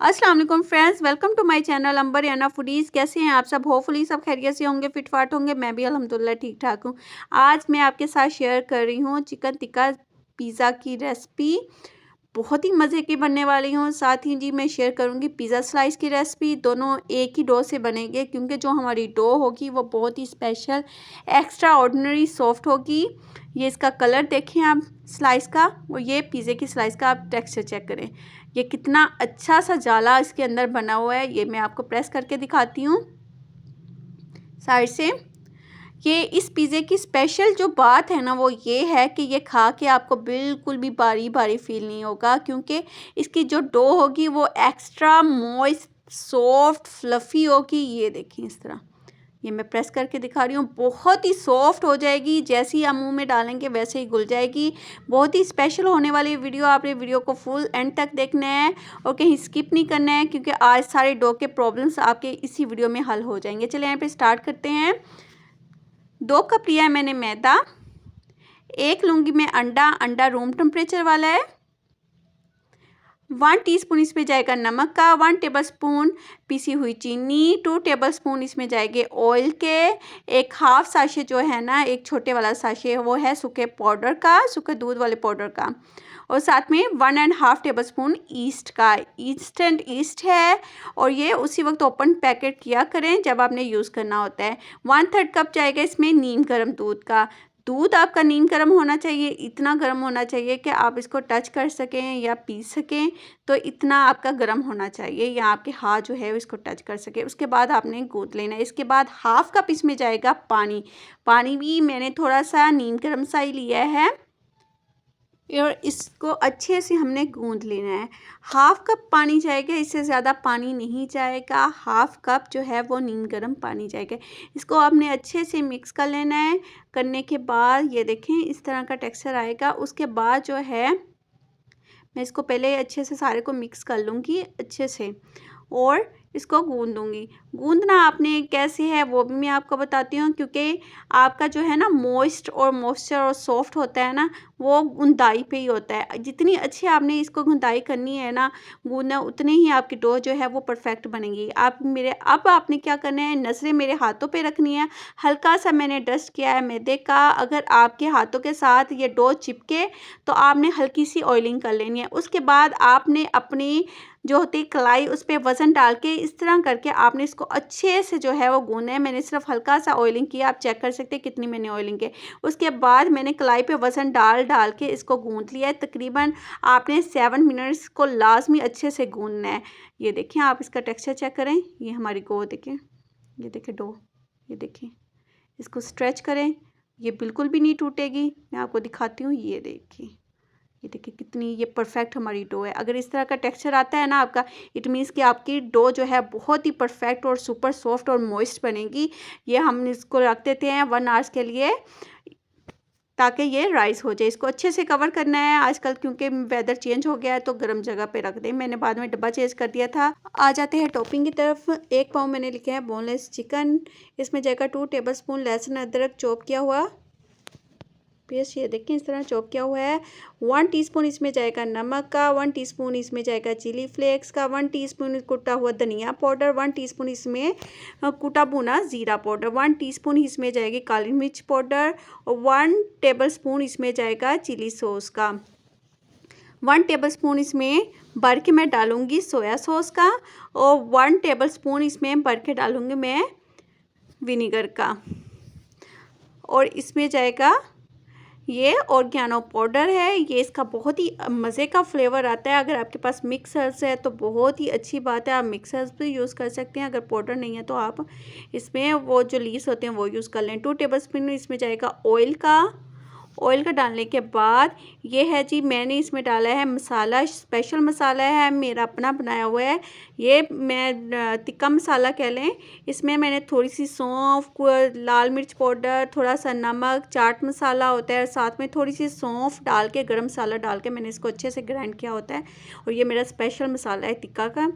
अस्सलाम वालेकुम friends, welcome to my channel Ambar Yana foodies. कैसे हैं आप सब? होपफुली सब खैरियत से होंगे, फिट-फाट होंगे। मैं भी अल्हम्दुलिल्लाह ठीक-ठाक हूँ। आज मैं आपके साथ शेयर कर रही हूँ चिकन टिक्का पिज़्ज़ा की रेसिपी। बहुत ही मज़े की बनने वाली हूँ। साथ ही जी मैं शेयर करूँगी पिज़्ज़ा स्लाइस की रेसिपी। दोनों एक ही डो से बनेंगे क्योंकि जो हमारी डो होगी वो बहुत ही स्पेशल, एक्स्ट्रा ऑर्डिनरी सॉफ्ट होगी। ये इसका कलर देखें आप स्लाइस का, और ये पिज़्ज़े की स्लाइस का आप टेक्सचर चेक करें। ये कितना अच्छा सा जाला इसके अंदर बना हुआ है। ये मैं आपको प्रेस करके दिखाती हूँ साइड से। ये इस पिज़्ज़े की स्पेशल जो बात है ना वो ये है कि ये खा के आपको बिल्कुल भी भारी भारी फील नहीं होगा, क्योंकि इसकी जो डो होगी वो एक्स्ट्रा मॉइस्ट, सॉफ्ट, फ्लफ़ी होगी। ये देखिए इस तरह, ये मैं प्रेस करके दिखा रही हूँ। बहुत ही सॉफ्ट हो जाएगी, जैसे ही आप मुंह में डालेंगे वैसे ही घुल जाएगी। बहुत ही स्पेशल होने वाली वीडियो। आपने वीडियो को फुल एंड तक देखना है और कहीं स्किप नहीं करना है, क्योंकि आज सारे डो के प्रॉब्लम्स आपके इसी वीडियो में हल हो जाएंगे। चलिए यहाँ पे स्टार्ट करते हैं। 2 कप लिया है मैंने मैदा। 1 लूँगी मैं अंडा रूम टेम्परेचर वाला है। 1 टीस्पून इसमें जाएगा नमक का। 1 टेबलस्पून पिसी हुई चीनी। 2 टेबलस्पून इसमें जाएंगे ऑयल के। एक हाफ साशे जो है ना, एक छोटे वाला साशे वो है सूखे पाउडर का, सूखे दूध वाले पाउडर का। और साथ में 1.5 टेबलस्पून ईस्ट का, इंस्टेंट ईस्ट है। और ये उसी वक्त ओपन पैकेट किया करें जब आपने यूज़ करना होता है। 1/3 कप जाएगा इसमें नीम गर्म दूध का। दूध आपका नीम गर्म होना चाहिए, इतना गर्म होना चाहिए कि आप इसको टच कर सकें या पी सकें। तो इतना आपका गर्म होना चाहिए, या आपके हाथ जो है इसको टच कर सके। उसके बाद आपने गूंथ लेना है। इसके बाद हाफ कप इसमें जाएगा पानी। पानी भी मैंने थोड़ा सा नीम गर्म सा ही लिया है और इसको अच्छे से हमने गूंथ लेना है। हाफ कप पानी जाएगा, इससे ज़्यादा पानी नहीं जाएगा। हाफ कप जो है वो नीम गर्म पानी जाएगा। इसको आपने अच्छे से मिक्स कर लेना है। करने के बाद ये देखें इस तरह का टेक्सचर आएगा। उसके बाद जो है मैं इसको पहले अच्छे से सारे को मिक्स कर लूँगी अच्छे से और इसको गूंद दूँगी। गूंदना आपने कैसे है वो भी मैं आपको बताती हूँ, क्योंकि आपका जो है ना मॉइस्ट और मॉइस्चर और सॉफ्ट होता है ना, वो गूंदाई पे ही होता है। जितनी अच्छी आपने इसको गूंदाई करनी है ना, गूंदना, उतनी ही आपकी डो जो है वो परफेक्ट बनेगी। अब आपने क्या करना है, नज़रें मेरे हाथों पे रखनी है। हल्का सा मैंने डस्ट किया है मैदे का। अगर आपके हाथों के साथ ये डो चिपके तो आपने हल्की सी ऑयलिंग कर लेनी है। उसके बाद आपने अपनी जो होती कलाई उस पर वज़न डाल के इस तरह करके आपने इसको अच्छे से जो है वो गूंदना है। मैंने सिर्फ हल्का सा ऑयलिंग किया, आप चेक कर सकते हैं कितनी मैंने ऑयलिंग की। उसके बाद मैंने कलाई पे वज़न डाल के इसको गूंथ लिया है। तकरीबन आपने 7 मिनट्स को लाजमी अच्छे से गूंदना है। ये देखें, आप इसका टेक्सचर चेक करें। ये हमारी डो देखें, ये देखें डो, ये देखें। इसको स्ट्रेच करें, ये बिल्कुल भी नहीं टूटेगी। मैं आपको दिखाती हूँ, ये देखिए, ये देखिए कितनी ये परफेक्ट हमारी डो है। अगर इस तरह का टेक्सचर आता है ना आपका, इट मीन्स कि आपकी डो जो है बहुत ही परफेक्ट और सुपर सॉफ्ट और मॉइस्ट बनेगी। ये हम इसको रख देते हैं 1 आवर्स के लिए ताकि ये राइस हो जाए। इसको अच्छे से कवर करना है आजकल, क्योंकि वेदर चेंज हो गया है तो गर्म जगह पे रख दें। मैंने बाद में डब्बा चेंज कर दिया था। आ जाते हैं टॉपिंग की तरफ। 1 पाव मैंने लिखा है बोनलेस चिकन। इसमें जाएगा 2 टेबलस्पून लहसुन अदरक चॉप किया हुआ पेस्ट। ये देखिए इस तरह चॉप किया हुआ है। 1 टीस्पून इसमें जाएगा नमक का। 1 टीस्पून इसमें जाएगा चिली फ्लेक्स का। 1 टीस्पून कुटा हुआ धनिया पाउडर। 1 टीस्पून इसमें कुटा भुना ज़ीरा पाउडर। 1 टीस्पून इसमें जाएगी काली मिर्च पाउडर और 1 टेबलस्पून इसमें जाएगा चिली सॉस का। 1 टेबलस्पून इसमें भर के मैं डालूँगी सोया सॉस का और 1 टेबलस्पून इसमें भर के डालूँगी मैं विनीगर का। और इसमें जाएगा ये ऑर्गेनो पाउडर है। ये इसका बहुत ही मज़े का फ्लेवर आता है। अगर आपके पास मिक्सर्स है तो बहुत ही अच्छी बात है, आप मिक्सर्स भी यूज़ कर सकते हैं। अगर पाउडर नहीं है तो आप इसमें वो जो लीव्स होते हैं वो यूज़ कर लें। 2 टेबलस्पून इसमें जाएगा ऑयल का। ऑयल का डालने के बाद ये है जी, मैंने इसमें डाला है मसाला, स्पेशल मसाला है मेरा अपना बनाया हुआ है। ये मैं टिक्का मसाला कह लें। इसमें मैंने थोड़ी सी सौंफ, लाल मिर्च पाउडर, थोड़ा सा नमक, चाट मसाला होता है, साथ में थोड़ी सी सौंफ डाल के, गरम मसाला डाल के मैंने इसको अच्छे से ग्राइंड किया होता है। और ये मेरा स्पेशल मसाला है टिक्का का।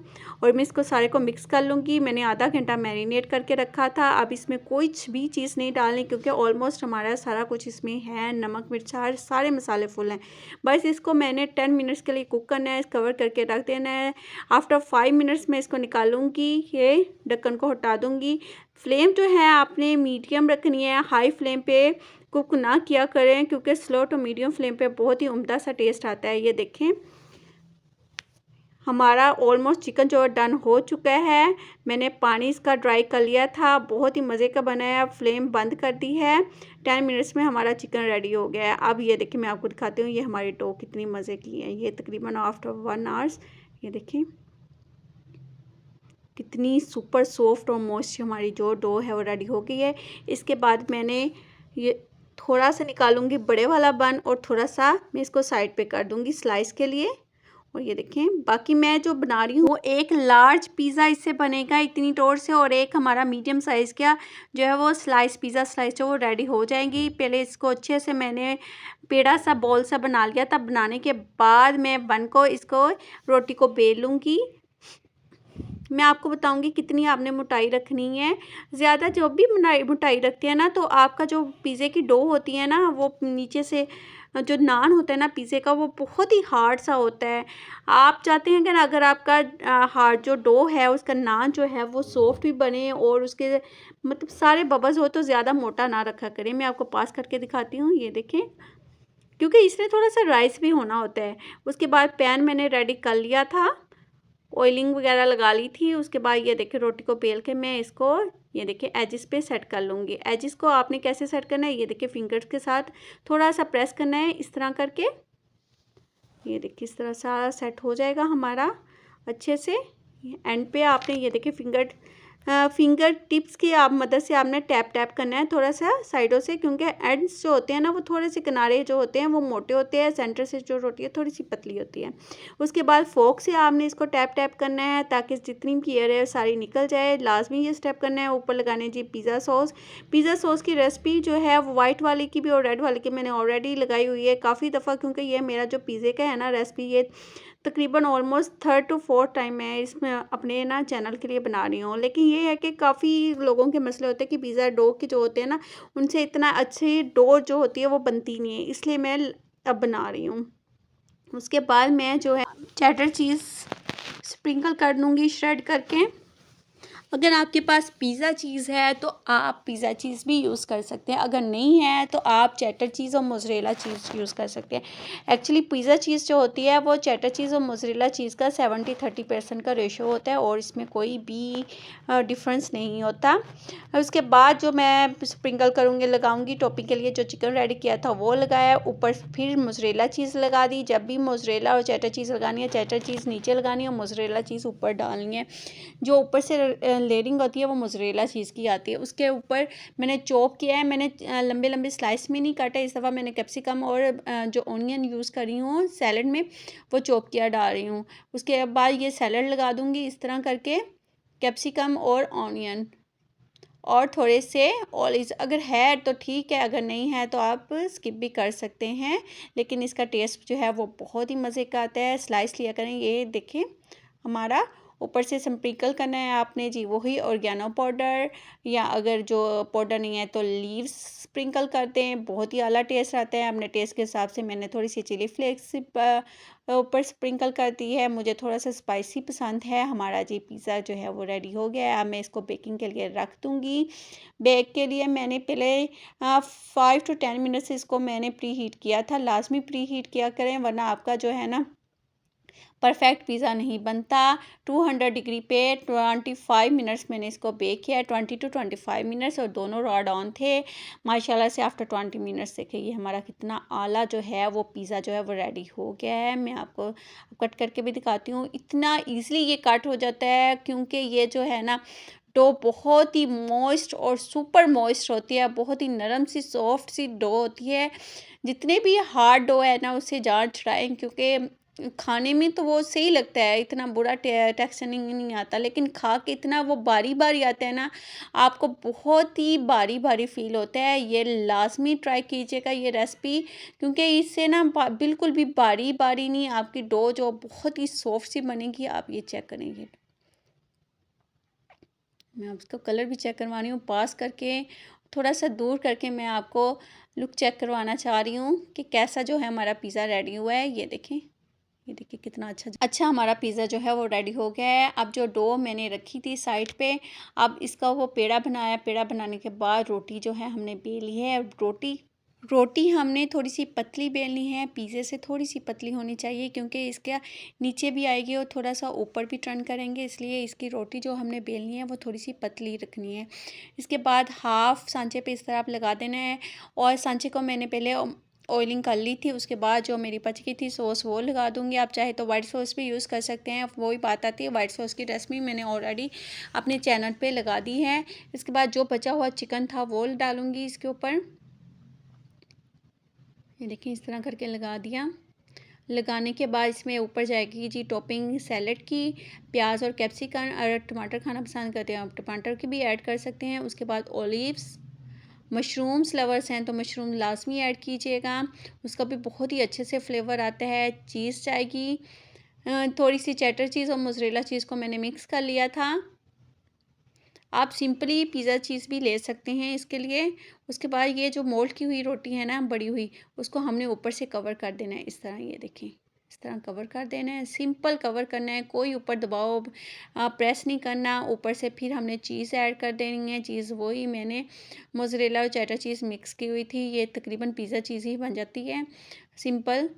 और मैं इसको सारे को मिक्स कर लूँगी। मैंने आधा घंटा मैरिनेट करके रखा था। अब इसमें कोई भी चीज़ नहीं डालनी, क्योंकि ऑलमोस्ट हमारा सारा कुछ इसमें है। नमक मिर्च सारे मसाले फुल हैं। बस इसको मैंने 10 मिनट्स के लिए कुक करना है, कवर करके रख देना है। आफ्टर 5 मिनट्स मैं इसको निकालूंगी, ये ढक्कन को हटा दूंगी। फ्लेम जो है आपने मीडियम रखनी है, हाई फ्लेम पे कुक ना किया करें, क्योंकि स्लो टू मीडियम फ्लेम पे बहुत ही उम्दा सा टेस्ट आता है। ये देखें हमारा ऑलमोस्ट चिकन जो डन हो चुका है। मैंने पानी इसका ड्राई कर लिया था, बहुत ही मज़े का बनाया। फ्लेम बंद कर दी है। 10 मिनट्स में हमारा चिकन रेडी हो गया है। अब ये देखिए मैं आपको दिखाती हूँ ये हमारी डो कितनी मज़े की है। ये तकरीबन आफ्टर 1 आवर्स ये देखें कितनी सुपर सॉफ्ट और मॉइस्ट हमारी जो डो है वो रेडी हो गई है। इसके बाद मैंने ये थोड़ा सा निकालूंगी बड़े वाला बन और थोड़ा सा मैं इसको साइड पे कर दूंगी स्लाइस के लिए। और ये देखें बाकी मैं जो बना रही हूँ वो एक लार्ज पिज़्ज़ा इससे बनेगा इतनी टोर से, और एक हमारा मीडियम साइज़ का जो है वो स्लाइस पिज़्ज़ा स्लाइस जो वो रेडी हो जाएंगी। पहले इसको अच्छे से मैंने पेड़ा सा बॉल सा बना लिया था। बनाने के बाद मैं बन को इसको रोटी को बेल लूँगी। मैं आपको बताऊंगी कितनी आपने मोटाई रखनी है। ज़्यादा जो भी मोटाई रखती है ना, तो आपका जो पिज़्ज़े की डो होती है ना, वो नीचे से जो नान होता है ना पिज़्ज़े का, वो बहुत ही हार्ड सा होता है। आप चाहते हैं कि अगर आपका हार्ड जो डो है उसका नान जो है वो सॉफ्ट भी बने और उसके मतलब सारे बबल्स हो, तो ज़्यादा मोटा ना रखा करें। मैं आपको पास करके दिखाती हूँ। ये देखें क्योंकि इसमें थोड़ा सा राइस भी होना होता है। उसके बाद पैन मैंने रेडी कर लिया था, ऑयलिंग वगैरह लगा ली थी। उसके बाद ये देखिए रोटी को बेल के मैं इसको ये देखिए एजिस पे सेट कर लूँगी। एजिस को आपने कैसे सेट करना है, ये देखिए फिंगर्स के साथ थोड़ा सा प्रेस करना है इस तरह करके। ये देखिए इस तरह सारा सेट हो जाएगा हमारा अच्छे से। एंड पे आपने ये देखिए फिंगर टिप्स की आप मदद से आपने टैप टैप करना है थोड़ा सा साइडों से, क्योंकि एंड्स जो होते हैं ना वो थोड़े से किनारे जो होते हैं वो मोटे होते हैं, सेंटर से जो रोटी है थोड़ी सी पतली होती है। उसके बाद फोक से आपने इसको टैप टैप करना है ताकि जितनी भी एयर है सारी निकल जाए। लाजमी ये स्टेप करना है। ऊपर लगाने जी पिज़्ज़ा सॉस की रेसिपी जो है वो वाइट वाले की भी और रेड वाले की मैंने ऑलरेडी लगाई हुई है काफ़ी दफ़ा, क्योंकि ये मेरा जो पिज़्ज़े का है ना रेसिपी, ये तकरीबन almost 3rd to 4th time मैं इसमें अपने ना चैनल के लिए बना रही हूँ। लेकिन ये है कि काफ़ी लोगों के मसले होते हैं कि पिज़्ज़ा डो के जो होते हैं ना उनसे इतना अच्छी डो जो होती है वो बनती नहीं है, इसलिए मैं अब बना रही हूँ। उसके बाद मैं जो है चेडर चीज़ स्प्रिंकल कर दूँगी श्रेड करके। अगर आपके पास पिज़्ज़ा चीज़ है तो आप पिज़्ज़ा चीज़ भी यूज़ कर सकते हैं, अगर नहीं है तो आप चेडर चीज़ और मोज़रेला चीज़ यूज़ कर सकते हैं। एक्चुअली पिज़्ज़ा चीज़ जो होती है वो चेडर चीज़ और मोज़रेला चीज़ का 70-30% का रेशो होता है और इसमें कोई भी डिफरेंस नहीं होता। उसके बाद जो मैं स्प्रिंकल करूँगी लगाऊँगी टॉपिंग के लिए, जो चिकन रेडी किया था वो लगाया, ऊपर फिर मोज़रेला चीज़ लगा दी। जब भी मोज़रेला और चेडर चीज़ लगानी है, चेडर चीज़ नीचे लगानी है और मोज़रेला चीज़ ऊपर डालनी है। जो ऊपर से लेयरिंग होती है वो मोज़रेला चीज़ की आती है। उसके ऊपर मैंने चॉप किया है, मैंने लंबे लंबे स्लाइस में नहीं काटा, इस दफ़ा मैंने कैप्सिकम और जो ऑनियन यूज़ कर रही हूँ सैलड में वो चॉप किया डाल रही हूँ। उसके बाद ये सैलड लगा दूँगी इस तरह करके, कैप्सिकम और ऑनियन और थोड़े से ऑलिव्स अगर है तो ठीक है, अगर नहीं है तो आप स्किप भी कर सकते हैं, लेकिन इसका टेस्ट जो है वो बहुत ही मज़े का आता है। स्लाइस लिया करें। ये देखें हमारा ऊपर से स्प्रिंकल करना है आपने जी वही ऑर्गेनो पाउडर, या अगर जो पाउडर नहीं है तो लीव्स स्प्रिंकल करते हैं, बहुत ही आला टेस्ट आता है। अपने टेस्ट के हिसाब से मैंने थोड़ी सी चिली फ्लेक्स ऊपर स्प्रिंकल कर दी है, मुझे थोड़ा सा स्पाइसी पसंद है। हमारा जी पिज़्ज़ा जो है वो रेडी हो गया है। अब मैं इसको बेकिंग के लिए रख दूँगी। बेक के लिए मैंने पहले 5 to 10 मिनट्स इसको मैंने प्री हीट किया था। लाजमी प्री हीट किया करें वरना आपका जो है ना परफेक्ट पिज़्ज़ा नहीं बनता। 200 डिग्री पे 25 मिनट्स मैंने इसको बेक किया है, 20 to 25 मिनट्स, और दोनों रॉड ऑन थे। माशाल्लाह से आफ्टर 20 मिनट्स देखिए ये हमारा कितना आला जो है वो पिज़्ज़ा जो है वो रेडी हो गया है। मैं आपको कट करके भी दिखाती हूँ। इतना ईज़िली ये कट हो जाता है क्योंकि ये जो है ना डो बहुत ही मॉइस्ट और सुपर मॉइस्ट होती है, बहुत ही नरम सी सॉफ्ट सी डो होती है। जितने भी हार्ड डो है ना उससे जान छुड़ाएं, क्योंकि खाने में तो वो सही लगता है, इतना बुरा टेक्सचर नहीं आता, लेकिन खा के इतना वो बारी बारी आता है ना, आपको बहुत ही बारी बारी फील होता है। ये लाजमी ट्राई कीजिएगा ये रेसिपी, क्योंकि इससे ना बिल्कुल भी बारी बारी नहीं, आपकी डो जो बहुत ही सॉफ्ट सी बनेगी। आप ये चेक करेंगे। मैं अब इसका कलर भी चेक करवा रही हूँ, पास करके थोड़ा सा दूर करके मैं आपको लुक चेक करवाना चाह रही हूँ कि कैसा जो है हमारा पिज़्ज़ा रेडी हुआ है। ये देखिए कितना अच्छा हमारा पिज़्ज़ा जो है वो रेडी हो गया है। अब जो डो मैंने रखी थी साइड पे, अब इसका वो पेड़ा बनाया। पेड़ा बनाने के बाद रोटी जो है हमने बेली है। रोटी हमने थोड़ी सी पतली बेलनी है, पिज़्ज़े से थोड़ी सी पतली होनी चाहिए, क्योंकि इसके नीचे भी आएगी और थोड़ा सा ऊपर भी टर्न करेंगे, इसलिए इसकी रोटी जो हमने बेलनी है वो थोड़ी सी पतली रखनी है। इसके बाद हाफ़ सांचे पे इस तरह आप लगा देना है, और सांचे को मैंने पहले ऑयलिंग कर ली थी। उसके बाद जो मेरी बच गई थी सॉस वो लगा दूँगी। आप चाहे तो वाइट सॉस भी यूज़ कर सकते हैं, वही बात आती है। वाइट सॉस की रेसिपी मैंने ऑलरेडी अपने चैनल पे लगा दी है। इसके बाद जो बचा हुआ चिकन था वो डालूँगी इसके ऊपर। ये देखिए इस तरह करके लगा दिया। लगाने के बाद इसमें ऊपर जाएगी जी टॉपिंग सैलेड की। प्याज और कैप्सिकम और टमाटर खाना पसंद करते हैं आप टमाटर की भी ऐड कर सकते हैं। उसके बाद ओलिव्स, मशरूम्स लवर्स हैं तो मशरूम लाजमी ऐड कीजिएगा, उसका भी बहुत ही अच्छे से फ्लेवर आता है। चीज़ जाएगी, थोड़ी सी चेडर चीज़ और मोज़रेला चीज़ को मैंने मिक्स कर लिया था। आप सिंपली पिज़्ज़ा चीज़ भी ले सकते हैं इसके लिए। उसके बाद ये जो मोल्ड की हुई रोटी है ना बड़ी हुई, उसको हमने ऊपर से कवर कर देना है इस तरह। ये देखें इस तरह कवर कर देना है, सिंपल कवर करना है, कोई ऊपर दबाव प्रेस नहीं करना। ऊपर से फिर हमने चीज़ ऐड कर देनी है। चीज़ वही मैंने मोज़रेला और चेडर चीज़ मिक्स की हुई थी। ये तकरीबन पिज़्ज़ा चीज़ ही बन जाती है सिंपल।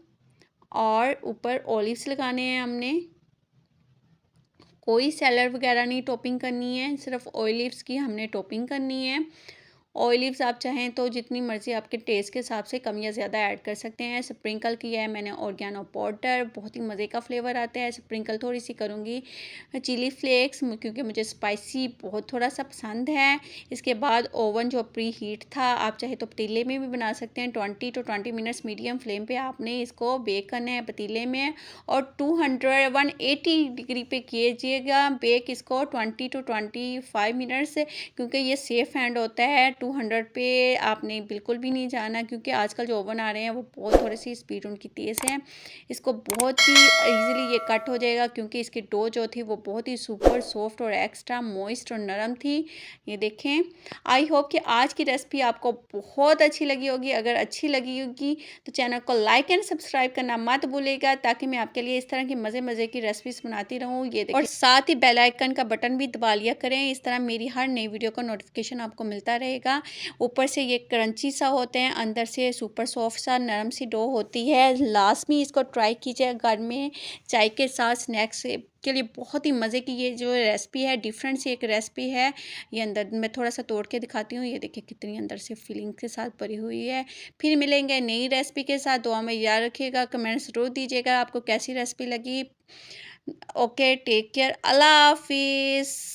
और ऊपर ऑलिव्स लगाने हैं हमने, कोई सैलड वगैरह नहीं टॉपिंग करनी है, सिर्फ ऑलिव्स की हमने टॉपिंग करनी है। ऑलिव्स आप चाहें तो जितनी मर्ज़ी आपके टेस्ट के हिसाब से कम या ज़्यादा ऐड कर सकते हैं। स्प्रिंकल किया है मैंने ऑर्गेनो पाउडर, बहुत ही मज़े का फ्लेवर आता है। स्प्रिंकल थोड़ी सी करूँगी चिली फ्लेक्स, क्योंकि मुझे स्पाइसी बहुत थोड़ा सा पसंद है। इसके बाद ओवन जो प्री हीट था, आप चाहे तो पतीले में भी बना सकते हैं। 20 to 20 मिनट्स मीडियम फ्लेम पे आपने इसको बेक करना है पतीले में, और 180 डिग्री पे कीजिएगा बेक इसको 20 to 25 मिनट्स, क्योंकि ये सेफ हैंड होता है। 200 पे आपने बिल्कुल भी नहीं जाना, क्योंकि आजकल जो ओवन आ रहे हैं वो बहुत थोड़ी सी स्पीड उनकी तेज़ है। इसको बहुत ही इजीली ये कट हो जाएगा, क्योंकि इसकी डो जो थी वो बहुत ही सुपर सॉफ्ट और एक्स्ट्रा मॉइस्ट और नरम थी। ये देखें, आई होप कि आज की रेसिपी आपको बहुत अच्छी लगी होगी। अगर अच्छी लगी होगी तो चैनल को लाइक एंड सब्सक्राइब करना मत भूलिएगा, ताकि मैं आपके लिए इस तरह की मज़े की रेसिपीज़ बनाती रहूँ। ये देखिए, और साथ ही बेल आइकन का बटन भी दबा लिया करें, इस तरह मेरी हर नई वीडियो का नोटिफिकेशन आपको मिलता रहेगा। ऊपर से ये क्रंची सा होते हैं, अंदर से सुपर सॉफ्ट सा नरम सी डो होती है। लाजमी इसको ट्राई कीजिए घर में चाय के साथ स्नैक्स के लिए। बहुत ही मज़े की ये जो रेसिपी है, डिफरेंट सी एक रेसिपी है। ये अंदर मैं थोड़ा सा तोड़ के दिखाती हूँ। ये देखिए कितनी अंदर से फीलिंग के साथ भरी हुई है। फिर मिलेंगे नई रेसिपी के साथ। दुआ में याद रखिएगा, कमेंट ज़रूर दीजिएगा आपको कैसी रेसिपी लगी। ओके, टेक केयर, अल्लाह हाफिज़।